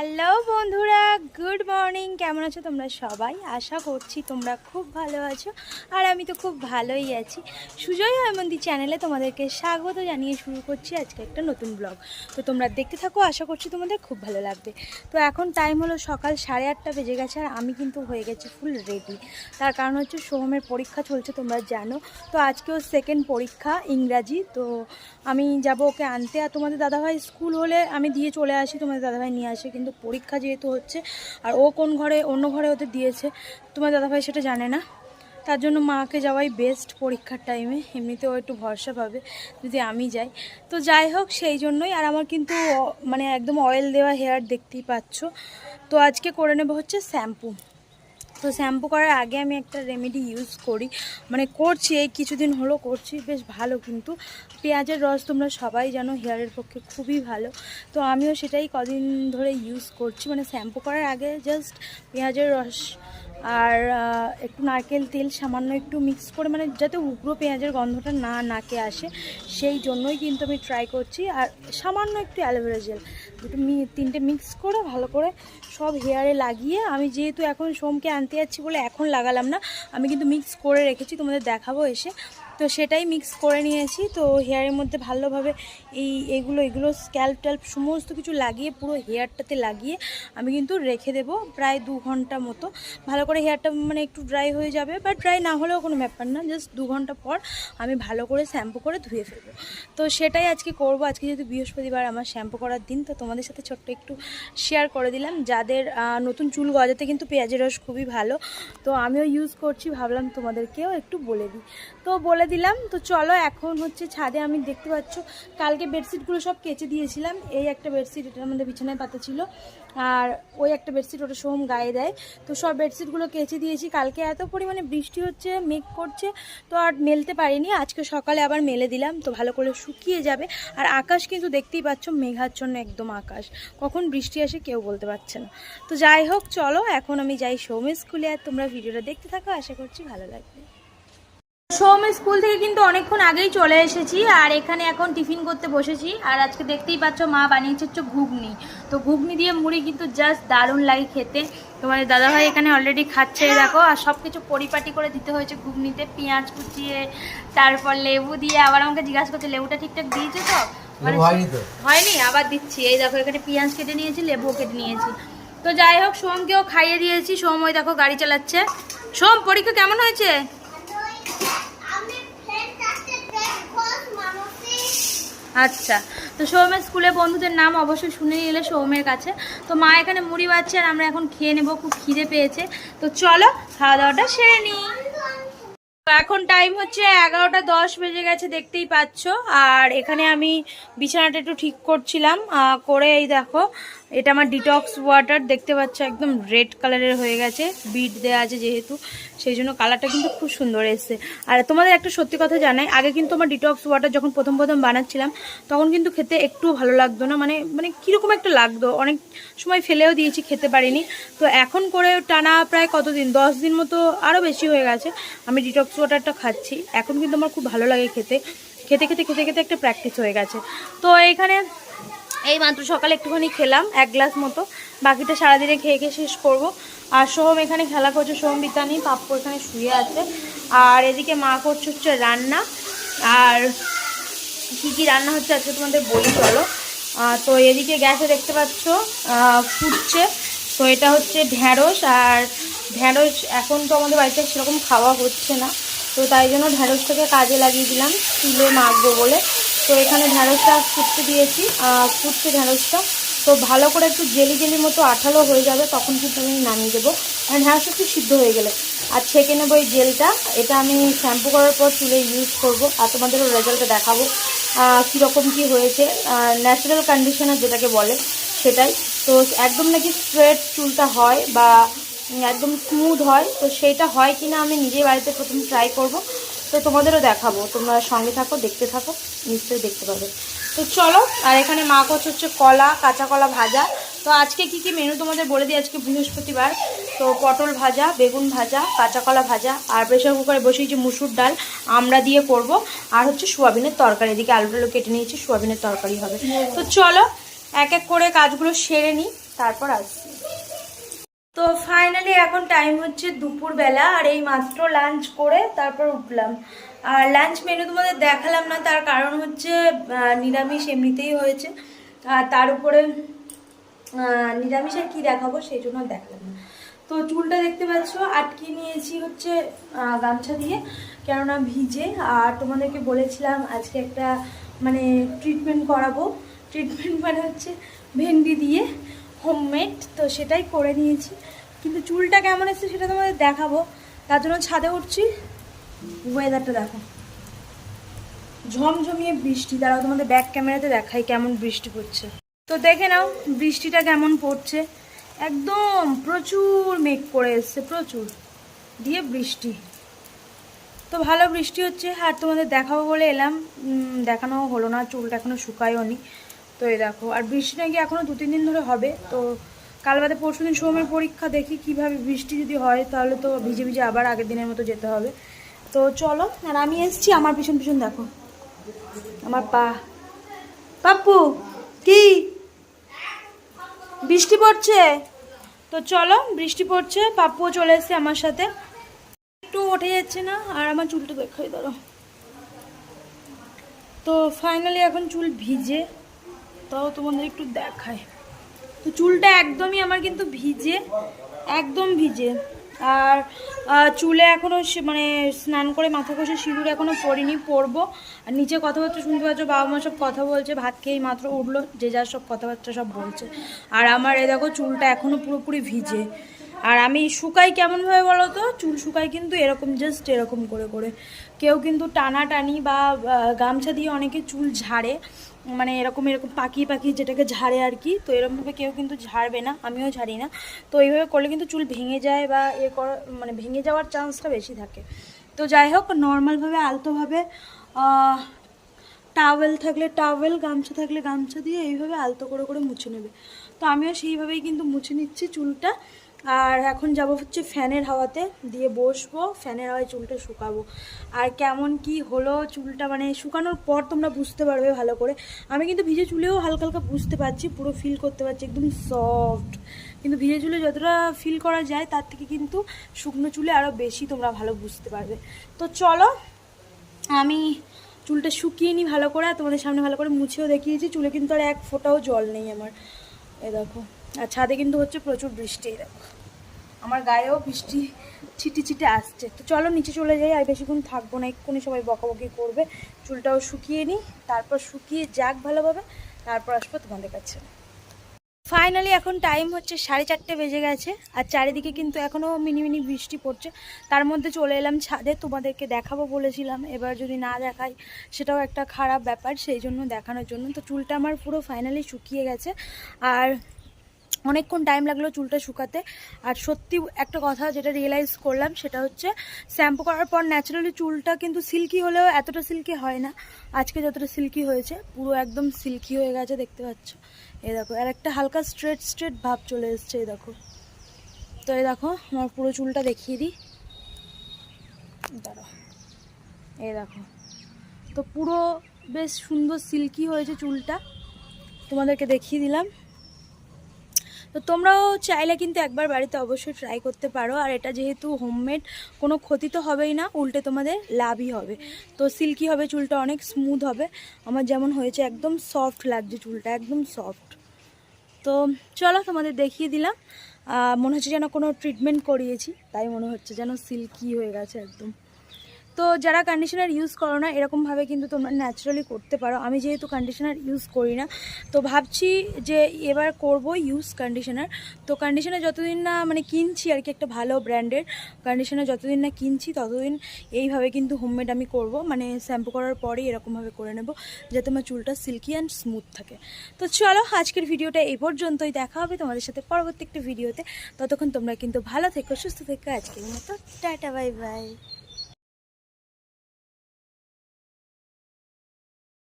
Hello বন্ধুরা, good morning. কেমন আছো তোমরা সবাই? আশা করছি তোমরা খুব ভালো আছো, আর আমি তো খুব ভালোই আছি। সুজয় হৈমন্তী চ্যানেলে তোমাদেরকে স্বাগত জানিয়ে শুরু করছি আজকে একটা নতুন ব্লগ। তো তোমরা দেখতে থাকো, আশা করছি তোমাদের খুব ভালো লাগবে। তো এখন টাইম হলো সকাল 8:30 বেজে গেছে, আর আমি কিন্তু হয়ে গেছি ফুল রেডি। তার কারণ হচ্ছে সোহমের পরীক্ষা চলছে, তোমরা জানো। তো আজকেও সেকেন্ড পরীক্ষা ইংরাজি। তো আমি যাব ওকে আনতে, আর তোমাদের দাদাভাই স্কুল হলে আমি দিয়ে চলে আসি, তোমাদের দাদাভাই নিয়ে আসে। কিন্তু পরীক্ষা যেহেতু হচ্ছে, আর ও কোন ঘরে, অন্য ঘরে ওদের দিয়েছে, তোমাদের দাদাভাই সেটা জানে না। তার জন্য মাকে যাওয়াই বেস্ট পরীক্ষার টাইমে। এমনিতেও একটু ভরসা পাবে যদি আমি যাই। তো যাই হোক, সেই জন্যই। আর আমার কিন্তু মানে একদম অয়েল দেওয়া হেয়ার, দেখতেই পাচ্ছ। তো আজকে করে নেবো হচ্ছে শ্যাম্পু। তো শ্যাম্পু করার আগে আমি একটা রেমেডি ইউজ করি, মানে করছি, এই কিছুদিন হলো করছি, বেশ ভালো। কিন্তু পেঁয়াজের রস তোমরা সবাই জানো হেয়ারের পক্ষে খুবই ভালো। তো আমিও সেটাই কদিন ধরে ইউজ করছি, মানে শ্যাম্পু করার আগে জাস্ট পেঁয়াজের রস আর একটু নারকেল তেল সামান্য একটু মিক্স করে, মানে যাতে উগ্র পেঁয়াজের গন্ধটা না নাকে আসে, সেই জন্যই কিন্তু আমি ট্রাই করছি। আর সামান্য একটু অ্যালোভেরা জেল, দুটো তিনটে মিক্স করে ভালো করে সব হেয়ারে লাগিয়ে, আমি যেহেতু এখন সোমকে আনতে যাচ্ছি বলে এখন লাগালাম না, আমি কিন্তু মিক্স করে রেখেছি, তোমাদের দেখাবো এসে। তো সেটাই মিক্স করে নিয়েছি। তো হেয়ারের মধ্যে ভালোভাবে এগুলো স্ক্যাল্প ট্যাল্প সমস্ত কিছু লাগিয়ে, পুরো হেয়ারটাতে লাগিয়ে আমি কিন্তু রেখে দেবো প্রায় 2 ঘন্টা মতো। ভালো করে হেয়ারটা মানে একটু ড্রাই হয়ে যাবে, বা ড্রাই না হলেও কোনো ব্যাপার না, জাস্ট 2 ঘন্টা পর আমি ভালো করে শ্যাম্পু করে ধুয়ে ফেলবো। তো সেটাই আজকে করব। আজকে যেহেতু বৃহস্পতিবার, আমার শ্যাম্পু করার দিন, তো তোমাদের সাথে ছোট্ট একটু শেয়ার করে দিলাম। যাদের নতুন চুল গজাতে কিন্তু পেঁয়াজের রস খুবই ভালো, তো আমিও ইউজ করছি, ভাবলাম তোমাদেরকেও একটু বলে দিই। তো বলে দিলাম। তো চলো, এখন হচ্ছে ছাদে, আমি দেখতে পাচ্ছ কালকে বেডশিটগুলো সব কেচে দিয়েছিলাম। এই একটা বেডশিট, এটার মধ্যে বিছানায় পাতা ছিল, আর ওই একটা বেডশিট, ওটা সোম গায়ে দেয়। তো সব বেডশিটগুলো কেচে দিয়েছি। কালকে এত পরিমাণে বৃষ্টি হচ্ছে, মেঘ করছে, তো আর মেলতে পারিনি। আজকে সকালে আবার মেলে দিলাম, তো ভালো করে শুকিয়ে যাবে। আর আকাশ কিন্তু দেখতেই পাচ্ছ মেঘাচ্ছন্ন একদম আকাশ, কখন বৃষ্টি আসে কেউ বলতে পারছে না। তো যাই হোক, চলো এখন আমি যাই সৌমের স্কুলে, আর তোমরা ভিডিওটা দেখতে থাকো, আশা করছি ভালো লাগবে। সৌমের স্কুল থেকে কিন্তু অনেকক্ষণ আগেই চলে এসেছি, আর এখানে এখন টিফিন করতে বসেছি। আর আজকে দেখতেই পাচ্ছ মা বানিয়েছে হচ্ছে ঘুগনি। তো ঘুগনি দিয়ে মুড়ি কিন্তু জাস্ট দারুণ লাগে খেতে। তোমাদের দাদাভাই এখানে অলরেডি খাচ্ছে, দেখো। আর সব কিছু পরিপাটি করে দিতে হয়েছে ঘুগনিতে, পেঁয়াজ কুচিয়ে, তারপর লেবু দিয়ে। আবার আমাকে জিজ্ঞাসা করছে লেবুটা ঠিকঠাক দিয়েছে তো, মানে হয়নি, আবার দিচ্ছি। এই দেখো, এখানে পেঁয়াজ কেটে নিয়েছি, লেবুও কেটে নিয়েছি। তো যাই হোক, সোমকেও খাইয়ে দিয়েছি। সোম ওই দেখো গাড়ি চালাচ্ছে। সোম, পরীক্ষা কেমন হয়েছে? আচ্ছা। তো সৌমের স্কুলে বন্ধুদের নাম অবশ্যই শুনে নিলে সৌমের কাছে। তো মা এখানে মুড়ি বাচ্ছে, আর আমরা এখন খেয়ে নেবো, খুব খিদে পেয়েছে। তো চলো খাওয়া দাওয়াটা সেরে নিই। এখন টাইম হচ্ছে 11:10 বেজে গেছে, দেখতেই পাচ্ছ। আর এখানে আমি বিছানাটা একটু ঠিক করছিলাম, করে এই দেখো, এটা আমার ডিটক্স ওয়াটার, দেখতে পাচ্ছ একদম রেড কালারের হয়ে গেছে, বিট দেওয়া আছে যেহেতু, সেই জন্য কালারটা কিন্তু খুব সুন্দর এসছে। আর তোমাদের একটা সত্যি কথা জানাই, আগে কিন্তু আমার ডিটক্স ওয়াটার যখন প্রথম বানাচ্ছিলাম, তখন কিন্তু খেতে একটু ভালো লাগতো না, মানে মানে কীরকম একটা লাগতো, অনেক সময় ফেলেও দিয়েছি, খেতে পারিনি। তো এখন করে টানা প্রায় কতদিন, 10 দিন মতো, আরও বেশি হয়ে গেছে আমি ডিটক্স ওয়াটারটা খাচ্ছি। এখন কিন্তু আমার খুব ভালো লাগে খেতে, খেতে খেতে খেতে খেতে একটা প্র্যাকটিস হয়ে গেছে। তো এইখানে এই মাত্র সকালে একটুখানি খেলাম, 1 গ্লাস মতো, বাকিটা সারাদিনে খেয়ে খেয়ে শেষ করব। আর সোহম এখানে খেলা করছে, সোহম বিতানি, পাপ্পু এখানে শুয়ে আছে। আর এদিকে মা করছে হচ্ছে রান্না। আর কী কী রান্না হচ্ছে আজকে তোমাদের বলি, চলো। তো এদিকে গ্যাসে দেখতে পাচ্ছ ফুটছে। তো এটা হচ্ছে ঢ্যাঁড়স। আর ঢ্যাঁড়স এখন তো আমাদের বাড়িতে সেরকম খাওয়া হচ্ছে না, তো তাই জন্য ঢ্যাঁড়সটাকে কাজে লাগিয়ে দিলাম চুলে মাখবো বলে। তো এখানে ঢ্যাঁড়সটা ফুটতে দিয়েছি, ফুটছে ঢ্যাঁড়সটা। তো ভালো করে একটু জেলি জেলি মতো আঠালো হয়ে যাবে, তখন কিন্তু আমি নামিয়ে দেবো। আর ঢ্যাঁড়সটা একটু সিদ্ধ হয়ে গেলে আর ছেঁকে নেবো এই জেলটা। এটা আমি শ্যাম্পু করার পর চুলে ইউজ করব, আর তোমাদেরও রেজাল্টটা দেখাবো কীরকম কী হয়েছে। ন্যাচারাল কন্ডিশনার যেটাকে বলে সেটাই। তো একদম নাকি স্ট্রেট চুলটা হয়, বা একদম স্মুথ হয়, তো সেইটা হয় কি না আমি নিজেই বাড়িতে প্রথম ট্রাই করব। তো তোমাদেরও দেখাবো, তোমরা সঙ্গে থাকো, দেখতে থাকো, নিশ্চয়ই দেখতে পাবে। তো চলো। আর এখানে মা করছে হচ্ছে কলা, কাঁচা কলা ভাজা। তো আজকে কি কি মেনু তোমাদের বলে দিই। আজকে বৃহস্পতিবার, তো পটল ভাজা, বেগুন ভাজা, কাঁচা কলা ভাজা, আর প্রেশার কুকারে বসিয়েছি মুসুর ডাল আমরা দিয়ে করব। আর হচ্ছে সোয়াবিনের তরকারি, এদিকে আলু টালু কেটে নিয়েছি, সোয়াবিনের তরকারি হবে। তো চলো এক এক করে কাজগুলো সেরে নিই। তারপর আসছি। তো ফাইনালি এখন টাইম হচ্ছে দুপুরবেলা, আর এই মাত্র লাঞ্চ করে তারপর উঠলাম। আর লাঞ্চ মেনু তোমাদের দেখালাম না, তার কারণ হচ্ছে নিরামিষ এমনিতেই হয়েছে, আর তার উপরে নিরামিষ আর কি দেখাবো সেই জন্য দেখালাম না। তো চুলটা দেখতে পাচ্ছ আটকে নিয়েছি হচ্ছে গামছা দিয়ে, কেননা ভিজে। আর তোমাদেরকে বলেছিলাম আজকে একটা মানে ট্রিটমেন্ট করাবো। ট্রিটমেন্ট মানে হচ্ছে ভেন্ডি দিয়ে হোমমেড, তো সেটাই করে নিয়েছি। কিন্তু চুলটা কেমন এসেছে সেটা তোমাদের দেখাবো, তার জন্য ছাদে উঠছি। ওয়েদারটা দেখো, ঝমঝমিয়ে বৃষ্টি। তারাও তোমাদের ব্যাক ক্যামেরাতে দেখাই কেমন বৃষ্টি পড়ছে। তো দেখে নাও বৃষ্টিটা কেমন পড়ছে, একদম প্রচুর মেঘ করে এসছে, প্রচুর দিয়ে বৃষ্টি। তো ভালো বৃষ্টি হচ্ছে, আর তোমাদের দেখাবো বলে এলাম, দেখানো হলো না, চুলটা এখনও শুকায়ও নি। তো এই দেখো, আর বৃষ্টি নাকি এখনও 2-3 দিন ধরে হবে। তো কাল বাদে পরশু দিন সোমের পরীক্ষা, দেখি কিভাবে বৃষ্টি যদি হয় তাহলে তো ভিজে ভিজে আবার আগের দিনের মতো যেতে হবে। তো চলো, আর আমি এসছি, আমার পিছন পিছন দেখো আমার পাপ্পু কি বৃষ্টি পড়ছে। তো চলো, বৃষ্টি পড়ছে, পাপ্পুও চলে এসছে আমার সাথে। একটু উঠে যাচ্ছে না, আর আমার চুলটা দেখাই ধরো। তো ফাইনালি এখন চুল ভিজে, তাও তোমাদের একটু দেখায়। তো চুলটা একদমই আমার কিন্তু ভিজে, একদম ভিজে। আর চুলে এখনও মানে স্নান করে মাথা ঘষে সিঁদুর এখনও পরিনি, পরবো। আর নিচে কথাবার্তা শুনতে পাচ্ছ, বাবা মা সব কথা বলছে, ভাত খেয়েই মাত্র উঠলো, যে যার সব কথাবার্তা সব বলছে। আর আমার এই দেখো চুলটা এখনও পুরোপুরি ভিজে। আর আমি শুকাই কেমনভাবে বলো তো, চুল শুকাই কিন্তু এরকম, জাস্ট এরকম করে করে। কেউ কিন্তু টানাটানি বা গামছা দিয়ে অনেকে চুল ঝাড়ে, মানে এরকম এরকম পাকিয়ে পাকিয়ে যেটাকে ঝাড়ে আর কি। তো এরকমভাবে কেউ কিন্তু ঝাড়বে না, আমিও ঝাড়ি না। তো এইভাবে করলে কিন্তু চুল ভেঙে যায়, বা মানে ভেঙে যাওয়ার চান্সটা বেশি থাকে। তো যাই হোক, নর্মালভাবে আলতোভাবে টাওয়েল থাকলে টাওয়েল, গামছা থাকলে গামছা দিয়ে এইভাবে আলতো করে করে মুছে নেবে। তো আমিও সেইভাবেই কিন্তু মুছে নিচ্ছি চুলটা। আর এখন যাব হচ্ছে ফ্যানের হাওয়াতে দিয়ে বসবো, ফ্যানের হাওয়ায় চুলটা শুকাবো। আর কেমন কি হলো চুলটা, মানে শুকানোর পর তোমরা বুঝতে পারবে ভালো করে। আমি কিন্তু ভিজে চুলেও হালকা হালকা বুঝতে পারছি, পুরো ফিল করতে পারছি, একদম সফট। কিন্তু ভিজে চুলে যতটা ফিল করা যায় তার থেকে কিন্তু শুকনো চুলে আরও বেশি তোমরা ভালো বুঝতে পারবে। তো চলো, আমি চুলটা শুকিয়ে নিই ভালো করে, আর তোমাদের সামনে ভালো করে মুছেও দেখিয়েছি। চুলে কিন্তু আর এক ফোঁটাও জল নেই আমার, এ দেখো। আর ছাদে কিন্তু হচ্ছে প্রচুর বৃষ্টি, দেখো আমার গায়েও বৃষ্টি ছিটে ছিটে আসছে। তো চলো নিচে চলে যাই, আর বেশিক্ষণ থাকবো না, এক্ষুনি সবাই বকাবকি করবে। চুলটাও শুকিয়ে নিই, তারপর শুকিয়ে যাক ভালোভাবে, তারপর আসবো তোমাদের কাছে। ফাইনালি এখন টাইম হচ্ছে 4:30 বেজে গেছে, আর চারিদিকে কিন্তু এখনও মিনি মিনি বৃষ্টি পড়ছে। তার মধ্যে চলে এলাম ছাদে, তোমাদেরকে দেখাবো বলেছিলাম, এবার যদি না দেখাই সেটাও একটা খারাপ ব্যাপার, সেই জন্য দেখানোর জন্য। তো চুলটা আমার পুরো ফাইনালি শুকিয়ে গেছে, আর অনেকক্ষণ টাইম লাগলো চুলটা শুকাতে। আর সত্যি একটা কথা যেটা রিয়েলাইজ করলাম সেটা হচ্ছে, শ্যাম্পু করার পর ন্যাচারালি চুলটা কিন্তু সিল্কি হলেও এতটা সিল্কি হয় না। আজকে যতটা সিল্কি হয়েছে, পুরো একদম সিল্কি হয়ে গেছে, দেখতে পাচ্ছ। এই দেখো, আর একটা হালকা স্ট্রেট স্ট্রেট ভাব চলে এসছে, এই দেখো। তো এই দেখো আমার পুরো চুলটা দেখিয়ে দিই, দাঁড়াও, এই দেখো। তো পুরো বেশ সুন্দর সিল্কি হয়েছে চুলটা, তোমাদেরকে দেখিয়ে দিলাম। তো তোমরাও চাইলে কিন্তু একবার বাড়িতে অবশ্যই ট্রাই করতে পারো। আর এটা যেহেতু হোমমেড, কোনো ক্ষতি তো হবেই না, উল্টে তোমাদের লাভই হবে। তো সিল্কি হবে চুলটা, অনেক স্মুথ হবে। আমার যেমন হয়েছে, একদম সফট লাগছে চুলটা, একদম সফট। তো চলো তোমাদের দেখিয়ে দিলাম। মনে হচ্ছে যেন কোনো ট্রিটমেন্ট করিয়েছি, তাই মনে হচ্ছে যেন সিল্কি হয়ে গেছে একদম। তো যারা কন্ডিশনার ইউজ করো না, এরকমভাবে কিন্তু তোমরা ন্যাচারালি করতে পারো। আমি যেহেতু কন্ডিশনার ইউজ করি না, তো ভাবছি যে এবার করব ইউজ কন্ডিশনার। তো কন্ডিশনার যতদিন না মানে কিনছি আর কি, একটা ভালো ব্র্যান্ডের কন্ডিশনার যতদিন না কিনছি ততদিন এইভাবে কিন্তু হোমমেড আমি করব, মানে শ্যাম্পু করার পরেই এরকমভাবে করে নেব, যাতে আমার চুলটা সিল্কি অ্যান্ড স্মুথ থাকে। তো চলো, আজকের ভিডিওটা এই পর্যন্তই, দেখা হবে তোমাদের সাথে পরবর্তী একটা ভিডিওতে। ততক্ষণ তোমরা কিন্তু ভালো থেকো, সুস্থ থেকো। আজকের মতো টাটা, বাই বাই।